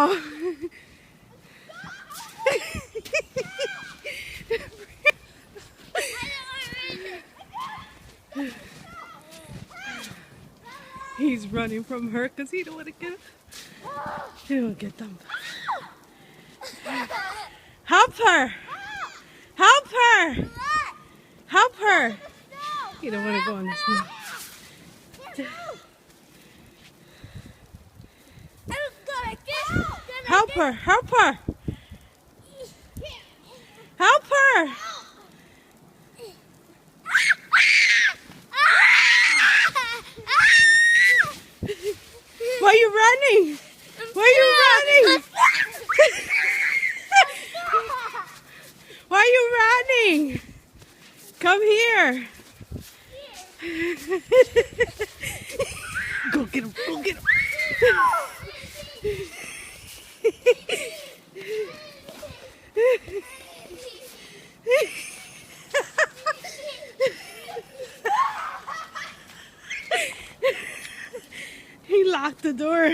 now. He's running from her because he don't want to get. He don't get them. Help her! Help her! Help her! He don't want to go on the snow. Help her! Help her! Help her! Why are you running? Why are you running? Why are you running? Come here. Go get him. Go get him. He locked the door.